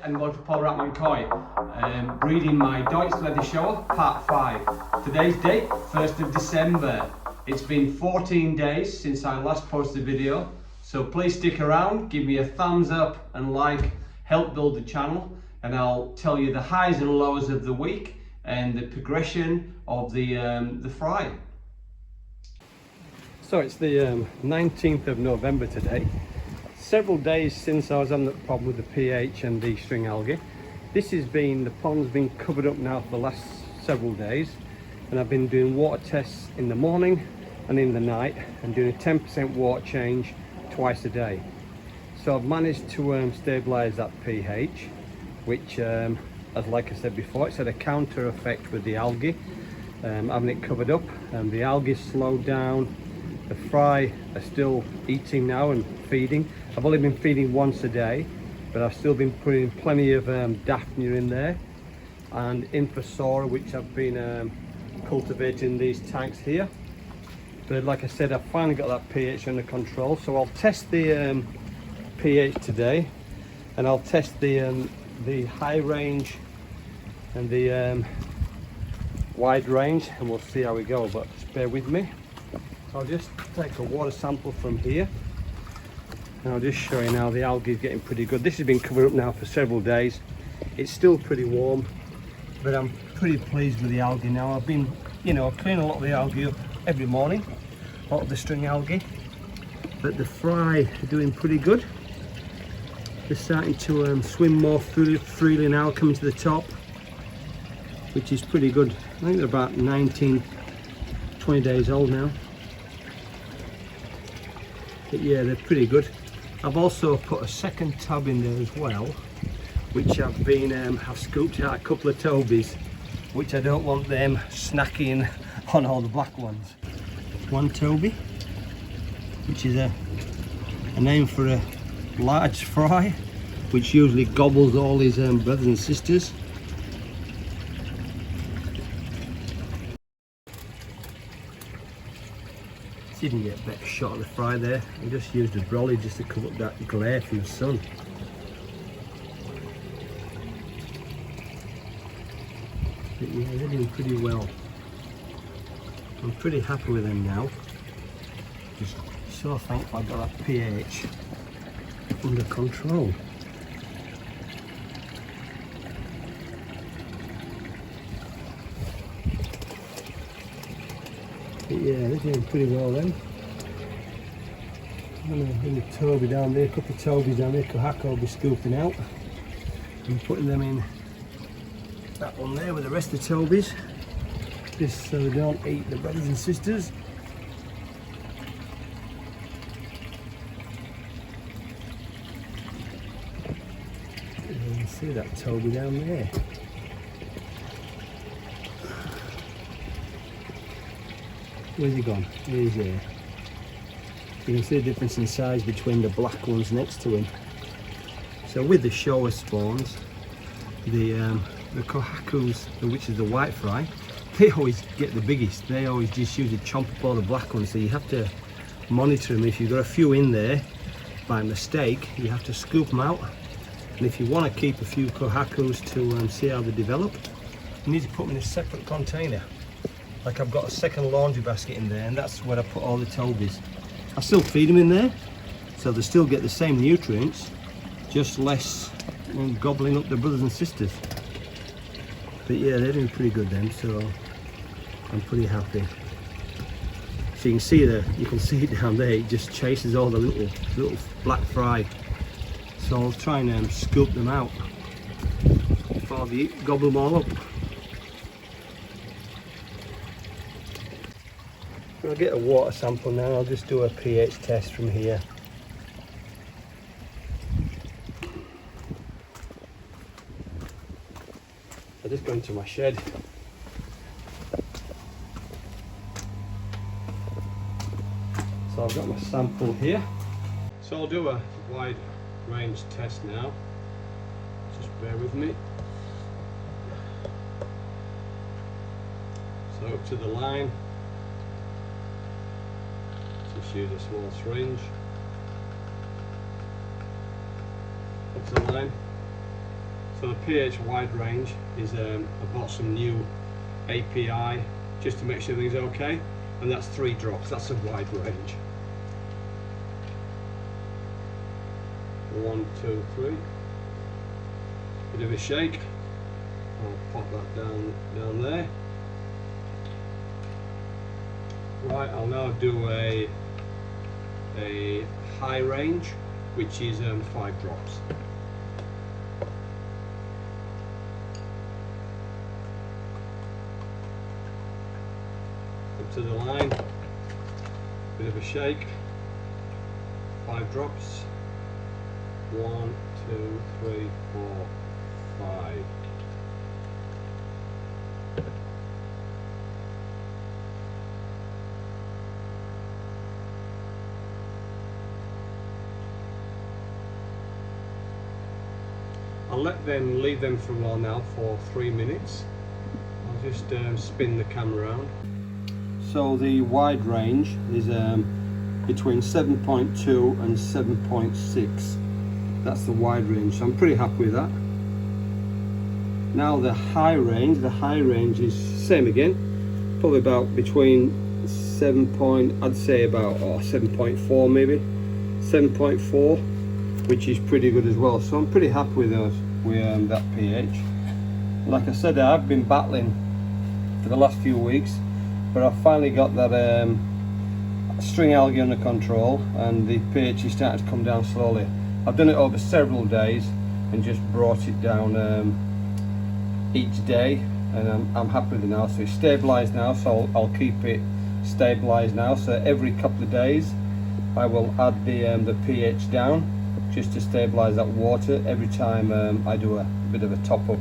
and welcome to Paul Ratman Koi. Breeding my Doitsu Showa, part 5. Today's date, 1st of December. It's been 14 days since I last posted a video, so please stick around, give me a thumbs up and like, help build the channel, and I'll tell you the highs and lows of the week and the progression of the fry. So it's the 19th of November today. Several days since I was on the problem with the pH and the string algae. The pond's been covered up now for the last several days, and I've been doing water tests in the morning and in the night and doing a 10% water change twice a day. So I've managed to stabilise that pH, which as like I said before, it's had a counter effect with the algae, having it covered up, and the algae slowed down. The fry are still eating now and feeding. I've only been feeding once a day, but I've still been putting plenty of Daphnia in there and Infosora, which I've been cultivating in these tanks here. But like I said, I've finally got that pH under control, so I'll test the pH today, and I'll test the high range and the wide range, and we'll see how we go. But just bear with me. I'll just take a water sample from here, and I'll just show you now the algae is getting pretty good. This has been covered up now for several days. It's still pretty warm, but I'm pretty pleased with the algae now. I've been, cleaning a lot of the algae up every morning, a lot of the string algae, but the fry are doing pretty good. They're starting to swim more freely now, coming to the top, which is pretty good. I think they're about 19, 20 days old now. But yeah, they're pretty good. I've also put a second tub in there as well, which I've scooped out a couple of tobies, which I don't want them snacking on all the black ones. One toby, which is a name for a large fry, which usually gobbles all his brothers and sisters. See if you can get a better shot of the fry there. I just used a brolly just to cover up that glare from the sun. But yeah, they're doing pretty well. I'm pretty happy with them now. Just so thankful I got that pH under control. But yeah, they're doing pretty well then. And a toby down there, a couple of tobies down there, Kohako will be scooping out and putting them in that one there with the rest of the tobies, just so they don't eat the brothers and sisters. You can see that toby down there. Where's he gone? He's there. You can see the difference in size between the black ones next to him. So with the Showa spawns, the Kohakus, which is the white fry, they always get the biggest. They always just usually chomp up all the black ones, so you have to monitor them. If you've got a few in there by mistake, you have to scoop them out. And if you want to keep a few Kohakus to see how they develop, you need to put them in a separate container. Like I've got a second laundry basket in there, and that's where I put all the tobies. I still feed them in there, so they still get the same nutrients, just less gobbling up their brothers and sisters. But yeah, they're doing pretty good then, so I'm pretty happy. So you can see it down there, it just chases all the little black fry. So I'll try and scoop them out before they gobble them all up. I'll get a water sample now. I'll just do a pH test from here. I'll just go into my shed. So I've got my sample here. So I'll do a wide range test now. Just bear with me. So up to the line. Just use a small syringe. Up to the line. So the pH wide range is, I bought some new API just to make sure everything's okay, and that's 3 drops, that's a wide range. 1, 2, 3. Bit of a shake. I'll pop that down there. Right, I'll now do a high range, which is 5 drops. Up to the line, bit of a shake, 5 drops. 1, 2, 3, 4, 5. I'll leave them for a while now for 3 minutes. I'll just spin the camera around. So the wide range is between 7.2 and 7.6. That's the wide range, so I'm pretty happy with that. Now the high range is same again, probably about between 7.4 maybe, 7.4, which is pretty good as well. So I'm pretty happy with that pH. Like I said, I've been battling for the last few weeks, but I've finally got that string algae under control, and the pH is starting to come down slowly. I've done it over several days and just brought it down each day, and I'm happy with it now. So it's stabilized now, so I'll keep it stabilized now. So every couple of days I will add the pH down just to stabilize that water every time I do a bit of a top up.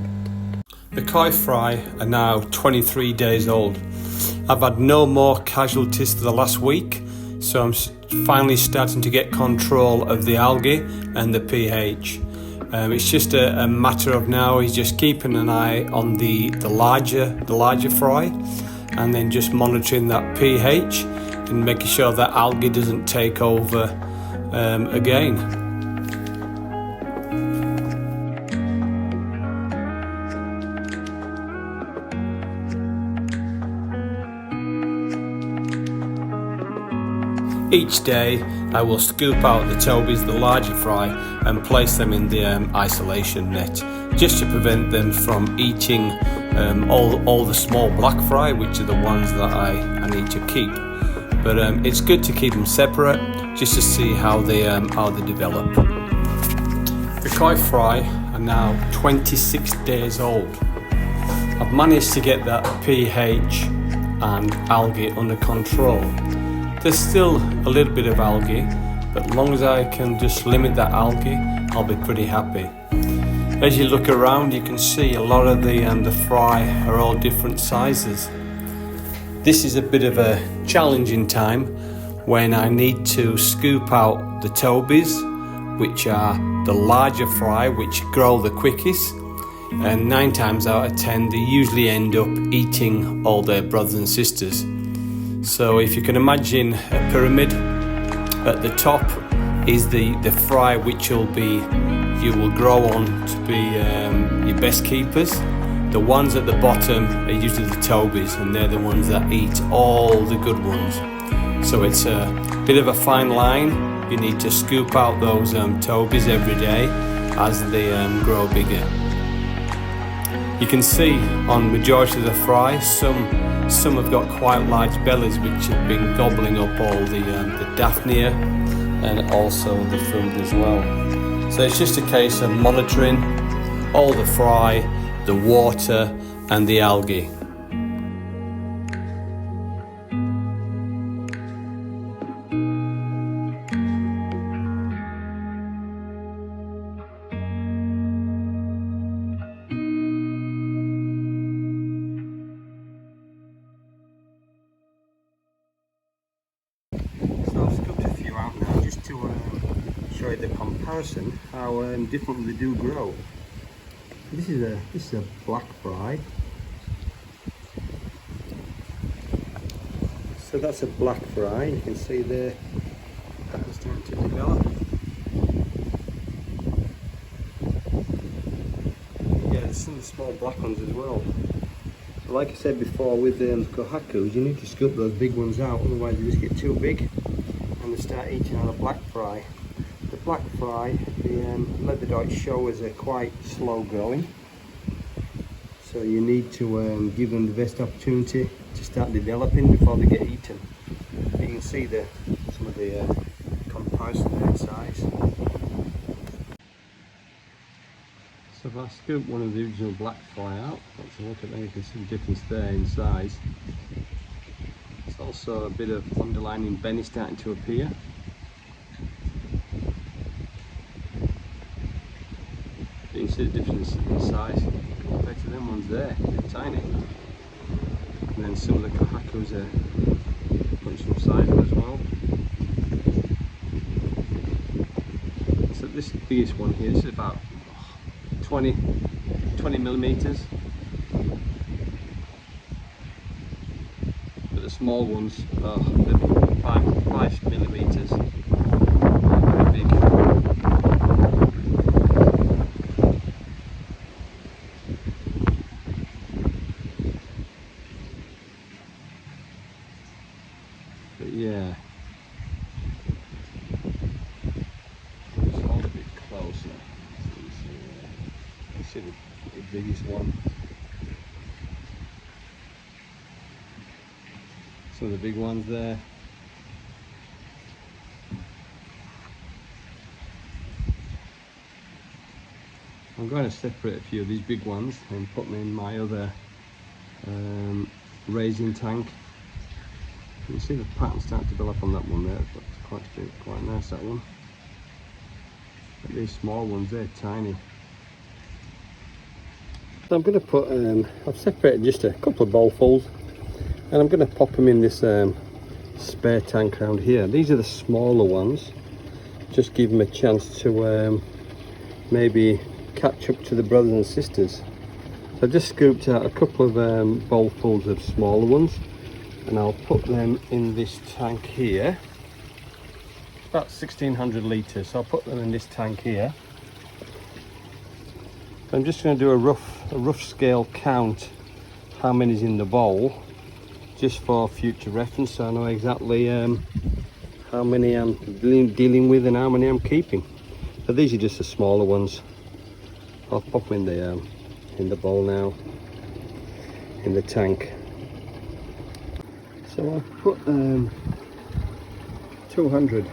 The koi fry are now 23 days old. I've had no more casualties for the last week, so I'm finally starting to get control of the algae and the pH. It's just a matter of now is just keeping an eye on the larger fry, and then just monitoring that pH and making sure that algae doesn't take over again. Each day I will scoop out the tobies, the larger fry, and place them in the isolation net, just to prevent them from eating all the small black fry, which are the ones that I need to keep. But it's good to keep them separate, just to see how they develop. The koi fry are now 26 days old. I've managed to get that pH and algae under control. There's still a little bit of algae, but as long as I can just limit that algae, I'll be pretty happy. As you look around, you can see a lot of the fry are all different sizes. This is a bit of a challenging time when I need to scoop out the tobies, which are the larger fry, which grow the quickest, and 9 times out of 10 they usually end up eating all their brothers and sisters. So if you can imagine a pyramid, at the top is the fry which you will grow on to be your best keepers. The ones at the bottom are usually the tobies, and they're the ones that eat all the good ones. So it's a bit of a fine line. You need to scoop out those tobies every day as they grow bigger. You can see on majority of the fry, some have got quite large bellies which have been gobbling up all the daphnia and also the food as well. So it's just a case of monitoring all the fry, the water and the algae. Show you the comparison, how differently they do grow. This is a black fry. So that's a black fry. You can see there that's starting to develop. there's some small black ones as well. But like I said before, with kohakus, you need to scoop those big ones out, otherwise they just get too big and they start eating on the black fry. The black fry, the leather Doitsu Showas are quite slow growing, so you need to give them the best opportunity to start developing before they get eaten. You can see some of the comparison there in size. So if I scoop one of the original black fry out, let's have a look at that, you can see the difference there in size. There's also a bit of underlining benny starting to appear. You can see the difference in size compared to them ones there, they're tiny. And then some of the kohakus are putting some size on as well. So this biggest one here, this is about 20 millimeters. But the small ones are 5 millimeters. Very big. But yeah, just hold a bit closer. You see the biggest one. Some of the big ones there. I'm going to separate a few of these big ones and put them in my other raising tank. You can see the pattern start to develop on that one there. That's quite nice, that one. But these small ones, they're tiny. So I'm going to put, I've separated just a couple of bowlfuls, and I'm going to pop them in this spare tank around here. These are the smaller ones. Just give them a chance to maybe catch up to the brothers and sisters. So I just scooped out a couple of bowlfuls of smaller ones, and I'll put them in this tank here. About 1600 litres, so I'll put them in this tank here. I'm just going to do a rough scale count how many's in the bowl, just for future reference, so I know exactly how many I'm dealing with and how many I'm keeping. So these are just the smaller ones. I'll pop them in the bowl now, in the tank. So I'll put 200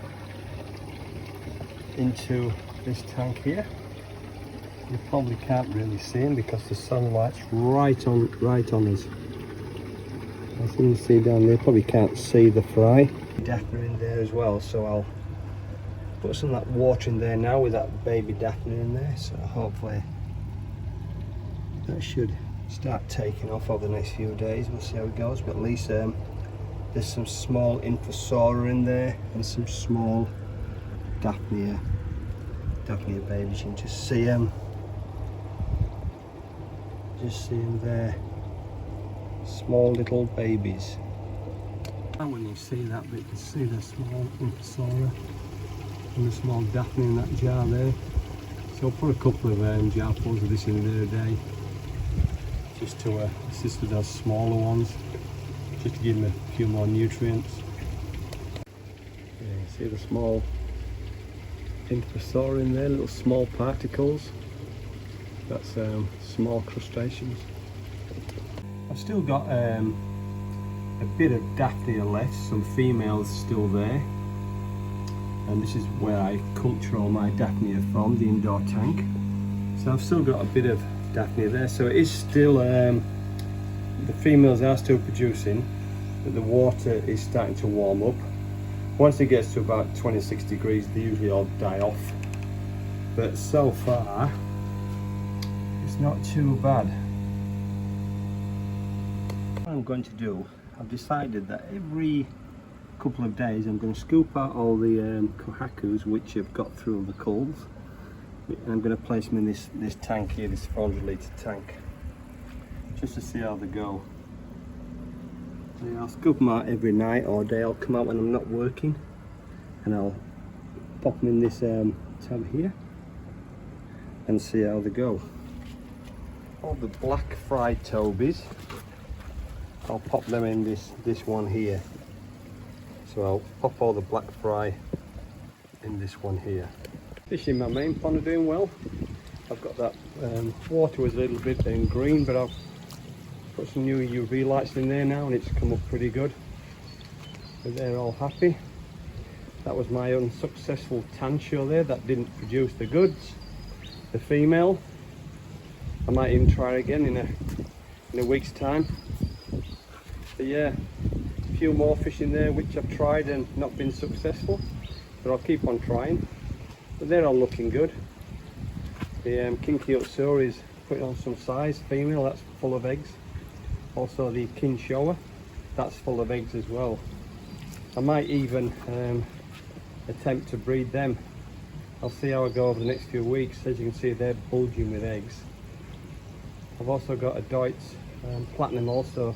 into this tank here. You probably can't really see them because the sunlight's right on us. As you can see down there, probably can't see the fry. Daphne in there as well, so I'll put some of that water in there now with that baby Daphne in there. So hopefully that should start taking off over the next few days. We'll see how it goes, but at least there's some small Infosora in there and some small Daphne babies. You can just see them. Just see them there. Small little babies. And when you see that bit, you can see the small Infosora and the small Daphne in that jar there. So I'll put a couple of jarfuls of this in there a day, just to assist with those smaller ones, just to give them a few more nutrients. Yeah, you see the small Infosora in there, little small particles. That's small crustaceans. I've still got a bit of Daphne left, some females still there, and this is where I culture all my Daphne from, the indoor tank. So I've still got a bit of Daphne there, so it is still, the females are still producing, but the water is starting to warm up. Once it gets to about 26 degrees, they usually all die off, but so far it's not too bad. What I'm going to do, I've decided that every couple of days I'm going to scoop out all the kohakus which have got through the culls, and I'm going to place them in this tank here, this 400 litre tank, just to see how they go. And I'll scoop them out every night or day. I'll come out when I'm not working and I'll pop them in this tub here and see how they go. all the black fried tobies. I'll pop them in this one here. So I'll pop all the black fry in this one here. Fish in my main pond are doing well. I've got that water was a little bit green, but I've put some new UV lights in there now and it's come up pretty good. But they're all happy. That was my unsuccessful tan show there that didn't produce the goods. The female. I might even try again in a week's time. But yeah, a few more fish in there which I've tried and not been successful, but I'll keep on trying. But they're all looking good. The Kinky Doitsu is putting on some size, female, that's full of eggs. Also the Doitsu Showa, that's full of eggs as well. I might even attempt to breed them. I'll see how I go over the next few weeks. As you can see, they're bulging with eggs. I've also got a Doitsu Platinum, also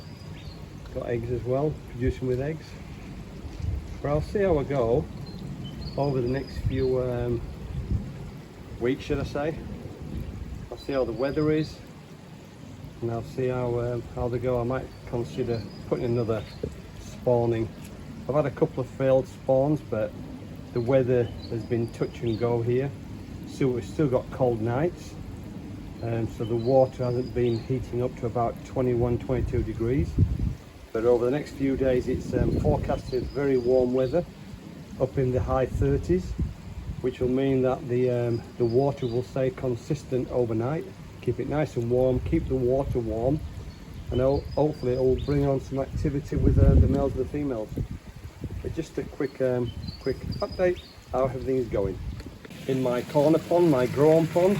got eggs as well, producing with eggs. But I'll see how I go over the next few weeks, should I say. I'll see how the weather is and I'll see how they go. I might consider putting another spawning. I've had a couple of failed spawns, but the weather has been touch and go here. So we've still got cold nights, so the water hasn't been heating up to about 21-22 degrees. But over the next few days it's forecasted very warm weather, up in the high 30s, which will mean that the water will stay consistent overnight. Keep it nice and warm, keep the water warm, and hopefully it will bring on some activity with the males and the females. But just a quick update how everything is going. In my corner pond, my grown pond,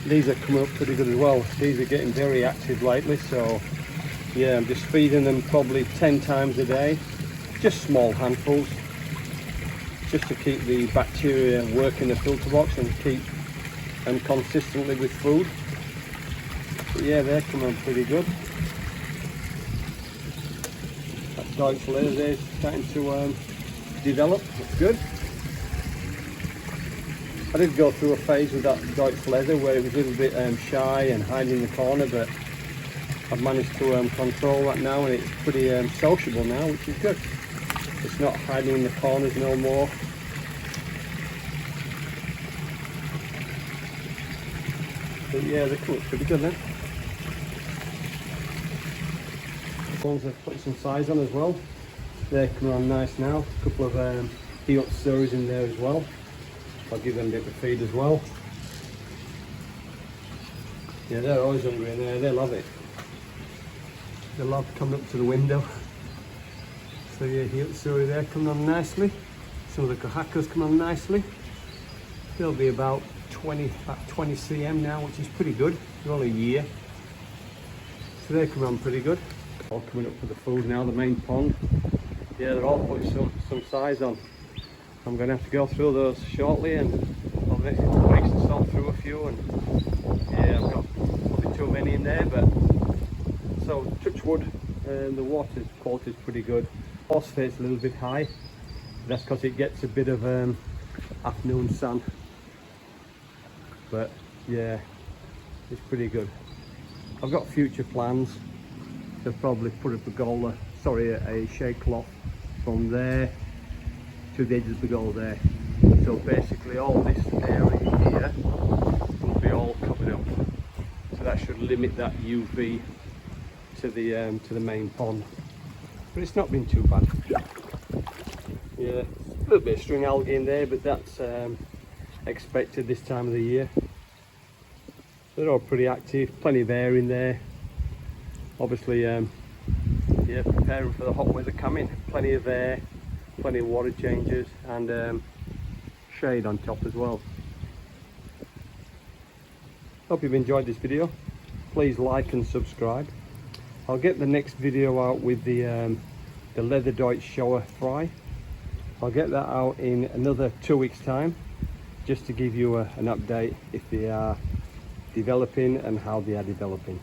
these are coming up pretty good as well. These are getting very active lately, so yeah, I'm just feeding them probably 10 times a day, just small handfuls, just to keep the bacteria working the filter box and keep them consistently with food. But yeah, they're coming pretty good. That Doitsu laser there is starting to develop. That's good. I did go through a phase with that Doitsu laser where it was a little bit shy and hiding in the corner, but I've managed to control that now, and it's pretty sociable now, which is good. It's not hiding in the corners no more. But yeah, they're coming pretty good then. The ones I've put some size on as well. They're coming on nice now. A couple of Doitsu in there as well. I'll give them a bit of feed as well. Yeah, they're always hungry in there. They love it. They love coming up to the window. So yeah, Doitsu there coming on nicely. Some of the Kohakas come on nicely. They'll be about 20 cm now, which is pretty good. They're only a year. So they come on pretty good. All coming up for the food now, the main pond. Yeah, they're all putting some size on. I'm going to have to go through those shortly, and over the next couple of weeks to sort through a few. And yeah, I've got probably too many in there, but so touch wood, the water quality is pretty good. Phosphate's a little bit high. That's because it gets a bit of afternoon sun. But yeah, it's pretty good. I've got future plans to probably put a pergola, a shade cloth from there to the edge of the pergola there. So basically all this area here will be all covered up. So that should limit that UV to the main pond. But it's not been too bad. Yeah, a little bit of string algae in there, but that's expected this time of the year. They're all pretty active, plenty of air in there. Obviously, yeah, preparing for the hot weather coming. Plenty of air, plenty of water changes, and shade on top as well. Hope you've enjoyed this video. Please like and subscribe. I'll get the next video out with the leather Doitsu Showa fry. I'll get that out in another 2 weeks time, just to give you an update if they are developing and how they are developing.